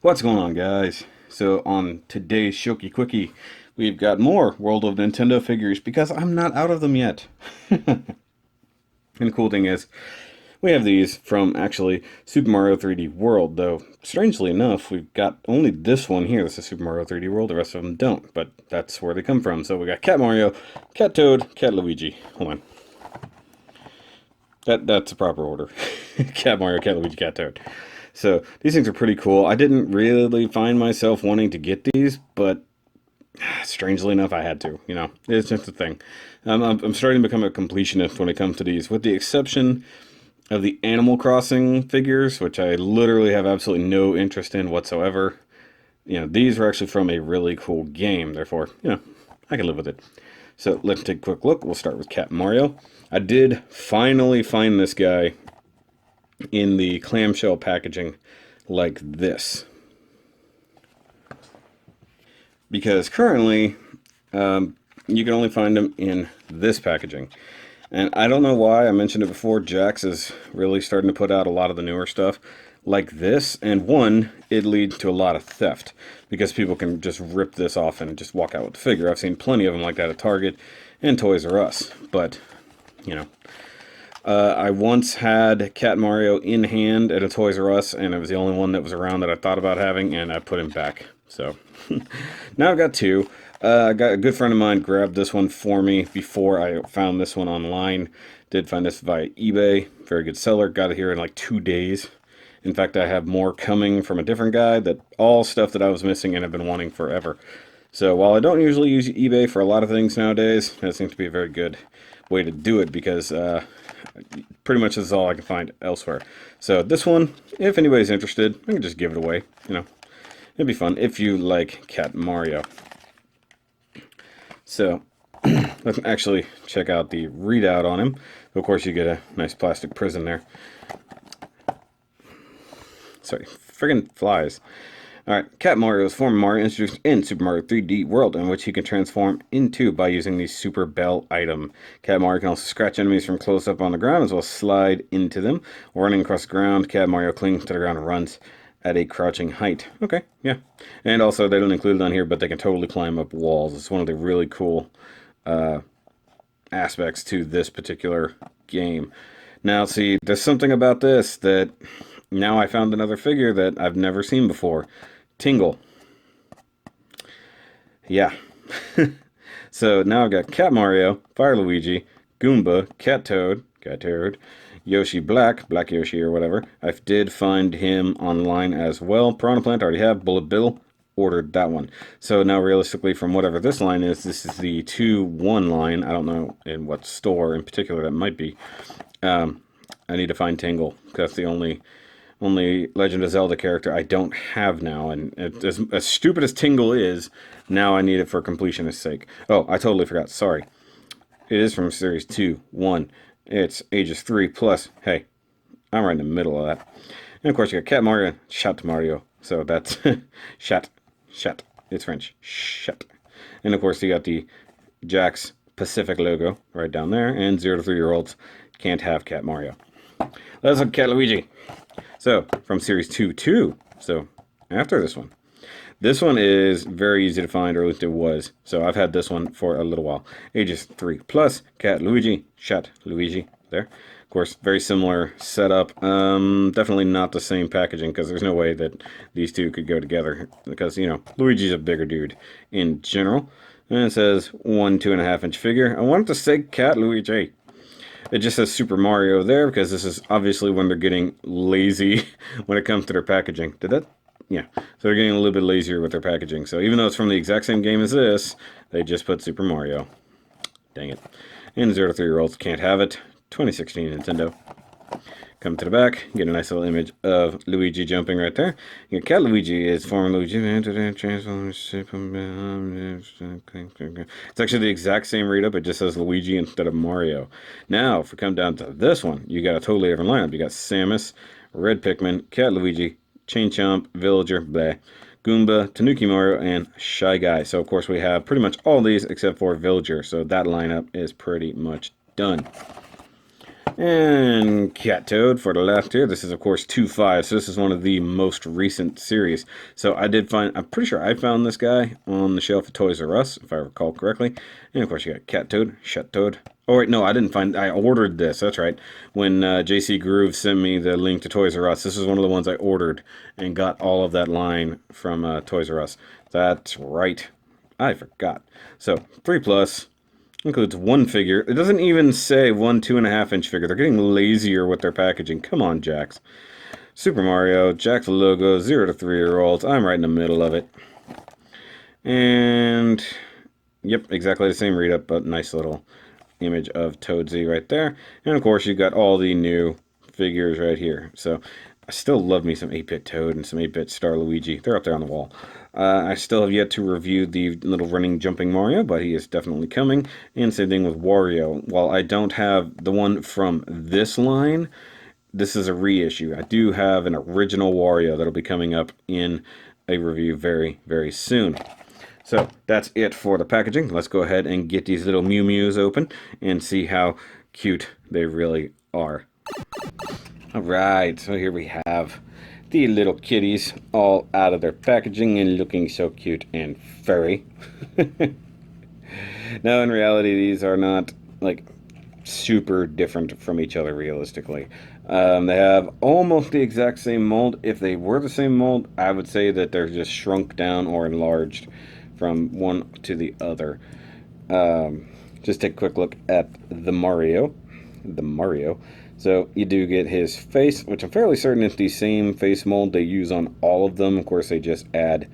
What's going on, guys? So on today's Shoky Quickie, we've got more World of Nintendo figures because I'm not out of them yet. And the cool thing is, we have these from actually Super Mario 3D World, though strangely enough, we've got only this one here. This is Super Mario 3D World, the rest of them don't, but that's where they come from. So we got Cat Mario, Cat Toad, Cat Luigi. Hold on. That's a proper order. Cat Mario, Cat Luigi, Cat Toad. So these things are pretty cool. I didn't really find myself wanting to get these, but strangely enough, I had to. It's just a thing. I'm starting to become a completionist when it comes to these, with the exception of the Animal Crossing figures, which I literally have absolutely no interest in whatsoever. These were actually from a really cool game, therefore, I can live with it. So let's take a quick look. We'll start with Cat Mario. I did finally find this guy in the clamshell packaging like this. Because currently, you can only find them in this packaging. And I don't know why, I mentioned it before, Jakk'S is really starting to put out a lot of the newer stuff like this. And one, it leads to a lot of theft, because people can just rip this off and just walk out with the figure. I've seen plenty of them like that at Target and Toys R Us. But, I once had Cat Mario in hand at a Toys R Us, and it was the only one that was around that I thought about having, and I put him back. So, now I've got two. I got a good friend of mine grabbed this one for me before I found this one online. Did find this via eBay. Very good seller. Got it here in like 2 days. In fact, I have more coming from a different guy. That all stuff that I was missing and have been wanting forever. So while I don't usually use eBay for a lot of things nowadays, that seems to be a very good way to do it, because pretty much this is all I can find elsewhere. So this one, if anybody's interested, I can just give it away. It'd be fun if you like Cat Mario. So let's actually check out the readout on him. Of course, you get a nice plastic prison there. Sorry, friggin' flies. Alright, Cat Mario is form of Mario introduced in Super Mario 3D World, in which he can transform into by using the Super Bell item. Cat Mario can also scratch enemies from close up on the ground, as well as slide into them. Running across the ground, Cat Mario clings to the ground and runs at a crouching height. Okay, yeah. And also, they don't include it on here, but they can totally climb up walls. It's one of the really cool aspects to this particular game. Now, see, there's something about this that now I found another figure that I've never seen before. Tingle. Yeah. So now I've got Cat Mario, Fire Luigi, Goomba, Cat Toad, Yoshi Black Yoshi or whatever. I did find him online as well. Piranha Plant, I already have. Bullet Bill, ordered that one. So now realistically, from whatever this line is, this is the 2-1 line. I don't know in what store in particular that might be. I need to find Tingle, because that's the only Legend of Zelda character I don't have now, and as stupid as Tingle is, now I need it for completionist's sake. Oh, I totally forgot, sorry. It is from Series 2, 1. It's ages 3 plus. Hey, I'm right in the middle of that. And of course you got Cat Mario, Chat Mario. So that's Chat. It's French. Chat. And of course you got the Jakk'S Pacific logo right down there, and 0 to 3-year-olds can't have Cat Mario. Let's look at Cat Luigi. So, from Series 2, so after this one. This one is very easy to find, or at least it was. So I've had this one for a little while. Ages 3 plus, Cat Luigi, Chat Luigi, there. Of course, very similar setup. Definitely not the same packaging, because there's no way that these two could go together. Because, Luigi's a bigger dude in general. And it says 1 2.5-inch figure. I wanted to say Cat Luigi. It just says Super Mario there, because this is obviously when they're getting lazy when it comes to their packaging. Did that? Yeah. So they're getting a little bit lazier with their packaging. So even though it's from the exact same game as this, they just put Super Mario. Dang it. And 0 to 3-year-olds can't have it. 2016 Nintendo. Come to the back, get a nice little image of Luigi jumping right there. Your Cat Luigi is former Luigi. It's actually the exact same readup, it just says Luigi instead of Mario. Now, if we come down to this one, you got a totally different lineup. You got Samus, Red Pikmin, Cat Luigi, Chain Chomp, Villager, bleh, Goomba, Tanuki Mario, and Shy Guy. So, of course, we have pretty much all these except for Villager. So that lineup is pretty much done. And Cat Toad for the last here. This is, of course, 2.5, so this is one of the most recent series. So I did find, I'm pretty sure I found this guy on the shelf of Toys R Us, if I recall correctly. And, of course, you got Cat Toad, Shut Toad. Oh, wait, no, I didn't find, I ordered this, that's right. When JC Groove sent me the link to Toys R Us, this is one of the ones I ordered and got all of that line from Toys R Us. That's right. I forgot. So, 3+. Includes one figure. It doesn't even say 1 2.5-inch figure. They're getting lazier with their packaging. Come on, Jakk'S. Super Mario, Jakk'S logo, 0 to 3-year-olds. I'm right in the middle of it. And, yep, exactly the same read-up, but nice little image of Toadsy right there. And, of course, you got all the new figures right here. So, I still love me some 8-bit Toad and some 8-bit Star Luigi. They're up there on the wall. I still have yet to review the little running, jumping Mario, but he is definitely coming. And same thing with Wario. While I don't have the one from this line, this is a reissue. I do have an original Wario that'll be coming up in a review very, very soon. So that's it for the packaging. Let's go ahead and get these little mews open and see how cute they really are. Alright, so here we have the little kitties all out of their packaging and looking so cute and furry. Now, in reality, these are not, like, super different from each other, realistically. They have almost the exact same mold. If they were the same mold, I would say that they're just shrunk down or enlarged from one to the other. Just take a quick look at the Mario. So you do get his face, which I'm fairly certain is the same face mold they use on all of them. Of course, they just add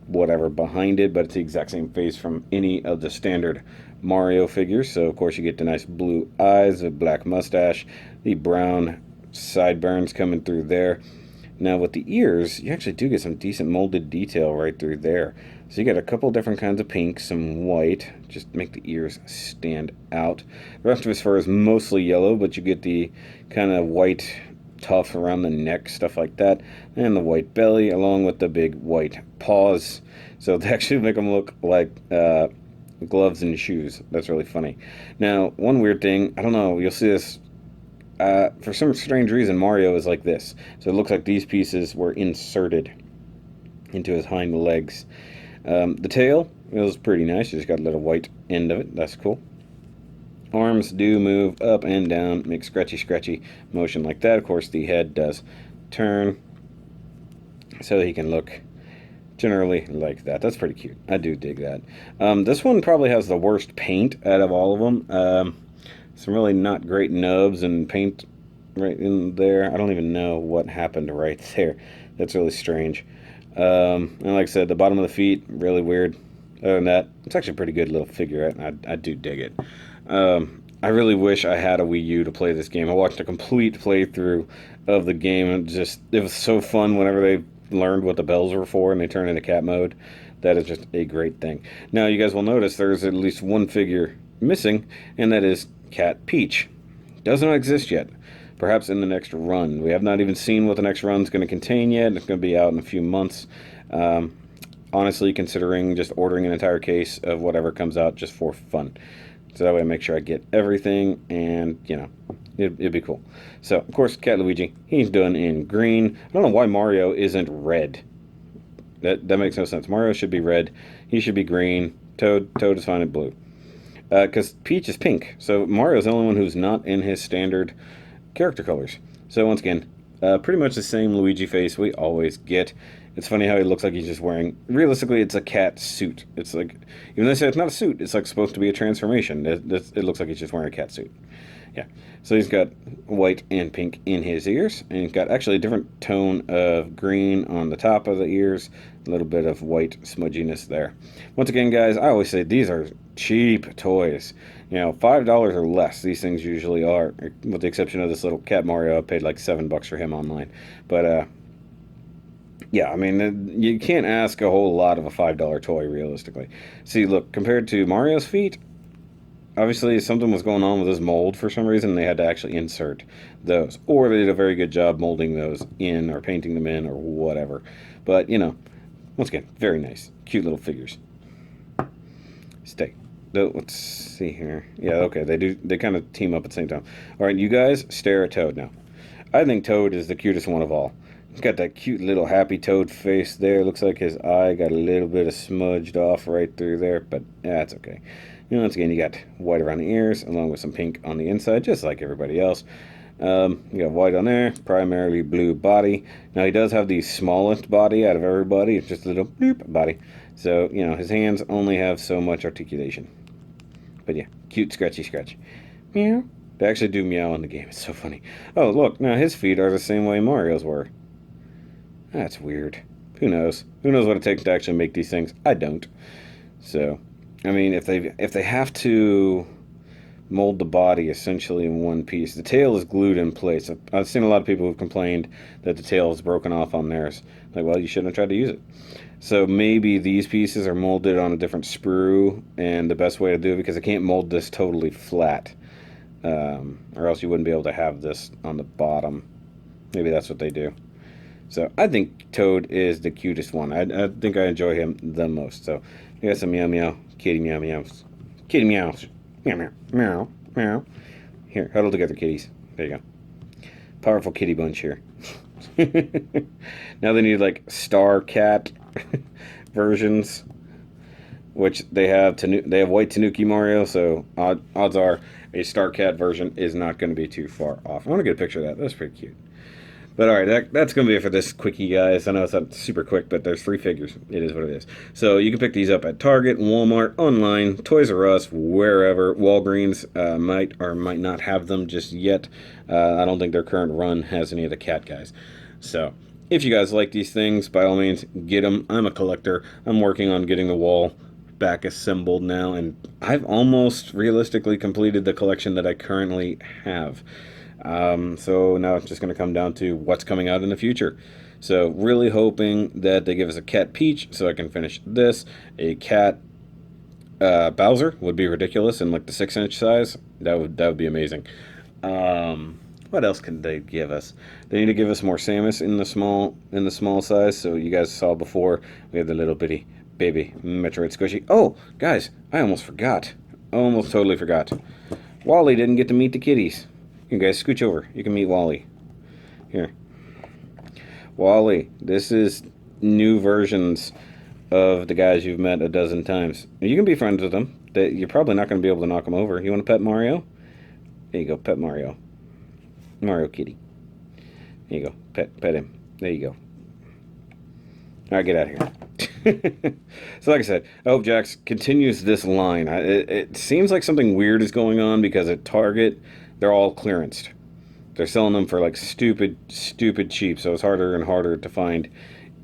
whatever behind it, but it's the exact same face from any of the standard Mario figures. So, of course, you get the nice blue eyes, the black mustache, the brown sideburns coming through there. Now, with the ears, you actually do get some decent molded detail right through there. So you get a couple different kinds of pink, some white, just make the ears stand out. The rest of his fur is mostly yellow, but you get the kind of white tuft around the neck, stuff like that, and the white belly, along with the big white paws. So they actually make them look like gloves and shoes. That's really funny. Now, one weird thing, I don't know, you'll see this. For some strange reason, Mario is like this. So it looks like these pieces were inserted into his hind legs. The tail is pretty nice. You just got a little white end of it. That's cool. Arms do move up and down, make scratchy motion like that. Of course, the head does turn so he can look generally like that. That's pretty cute. I do dig that. This one probably has the worst paint out of all of them. Some really not great nubs and paint right in there. I don't even know what happened right there. That's really strange. And like I said, the bottom of the feet, really weird. Other than that, it's actually a pretty good little figure. I do dig it. I really wish I had a Wii U to play this game. I watched a complete playthrough of the game, and it was so fun whenever they learned what the bells were for and they turned into cat mode. That is just a great thing. Now, you guys will notice there's at least one figure missing, and that is Cat Peach. Does not exist yet. Perhaps in the next run. We have not even seen what the next run is going to contain yet. It's going to be out in a few months. Honestly, considering just ordering an entire case of whatever comes out just for fun. So that way I make sure I get everything, and, you know, it'd be cool. So, of course, Cat Luigi, he's done in green. I don't know why Mario isn't red. That makes no sense. Mario should be red. He should be green. Toad is fine in blue. Because Peach is pink. So Mario's the only one who's not in his standard character colors. So once again, pretty much the same Luigi face we always get. It's funny how he looks like he's just wearing, realistically, it's a cat suit. It's like, even though they say it's not a suit, it's like supposed to be a transformation. It looks like he's just wearing a cat suit. Yeah. So he's got white and pink in his ears, and he's got actually a different tone of green on the top of the ears, a little bit of white smudginess there. Once again, guys, I always say these are cheap toys. You know, $5 or less, these things usually are, with the exception of this little Cat Mario. I paid like $7 for him online. But, yeah, I mean, you can't ask a whole lot of a $5 toy, realistically. See, look, compared to Mario's feet, obviously something was going on with his mold for some reason, and they had to actually insert those. Or they did a very good job molding those in, or painting them in, or whatever. But, you know, once again, very nice. Cute little figures. Stay. Let's see here. Yeah, okay, they do. They kind of team up at the same time. All right, you guys stare at Toad now. I think Toad is the cutest one of all. He's got that cute little happy Toad face there. Looks like his eye got a little bit of smudged off right through there, but that's okay. Once again, you got white around the ears, along with some pink on the inside, just like everybody else. You got white on there, primarily blue body. Now he does have the smallest body out of everybody. It's just a little bloop body. So, his hands only have so much articulation. But yeah, cute scratchy scratch. Meow. They actually do meow in the game. It's so funny. Oh, look, now his feet are the same way Mario's were. That's weird. Who knows? Who knows what it takes to actually make these things? I don't. So, I mean, if they have to mold the body essentially in one piece, the tail is glued in place. I've seen a lot of people who've complained that the tail is broken off on theirs. Like, well, you shouldn't have tried to use it. So maybe these pieces are molded on a different sprue, and the best way to do it, because I can't mold this totally flat, or else you wouldn't be able to have this on the bottom. Maybe that's what they do. So I think Toad is the cutest one. I think I enjoy him the most. So you got some meow meow, kitty meow meows, kitty meows, meow meow meow meow. Here, huddle together, kitties. There you go. Powerful kitty bunch here. Now they need like Star Cat versions, which they have. They have white Tanuki Mario, so odds are a Star Cat version is not going to be too far off. I want to get a picture of that. That's pretty cute. But alright, that's going to be it for this quickie, guys. I know it's not super quick, but there's 3 figures. It is what it is. So you can pick these up at Target, Walmart, online, Toys R Us, wherever. Walgreens might or might not have them just yet. I don't think their current run has any of the cat guys. So if you guys like these things, by all means, get them. I'm a collector. I'm working on getting the wall back assembled now, and I've almost realistically completed the collection that I currently have. So now it's just going to come down to what's coming out in the future. So really hoping that they give us a Cat Peach so I can finish this. A Cat Bowser would be ridiculous in like the 6-inch size. That would be amazing. What else can they give us? They need to give us more Samus in the small size. So you guys saw before, we have the little bitty baby Metroid Squishy. Oh, guys, I almost forgot. Almost totally forgot. Wally didn't get to meet the kitties. You guys scooch over. You can meet Wally. Here. Wally, this is new versions of the guys you've met a dozen times. You can be friends with them. You're probably not going to be able to knock them over. You want to pet Mario? There you go. Pet Mario. Mario kitty. There you go. Pet him. There you go. All right, get out of here. So like I said, I hope Jakk'S continues this line. It seems like something weird is going on because at Target, they're all clearanced. They're selling them for like stupid cheap, so it's harder and harder to find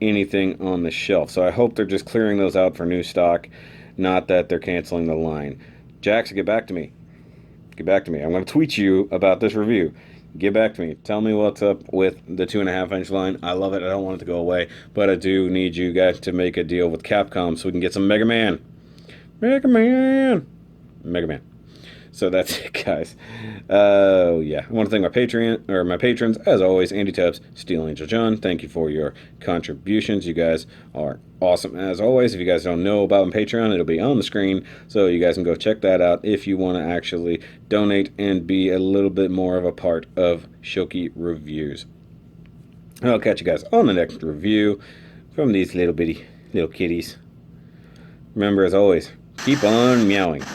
anything on the shelf. So I hope they're just clearing those out for new stock, not that they're canceling the line. Jakk'S, get back to me. Get back to me. I'm going to tweet you about this review. Get back to me. Tell me what's up with the 2.5-inch line. I love it. I don't want it to go away, but I do need you guys to make a deal with Capcom so we can get some Mega Man. Mega Man. Mega Man. So that's it, guys. Yeah, I want to thank my patrons, as always, Andy Tubbs, SteelAngelJohn. Thank you for your contributions. You guys are awesome, as always. If you guys don't know about my Patreon, it'll be on the screen, so you guys can go check that out if you want to actually donate and be a little bit more of a part of Shoky Reviews. I'll catch you guys on the next review from these little kitties. Remember, as always, keep on meowing.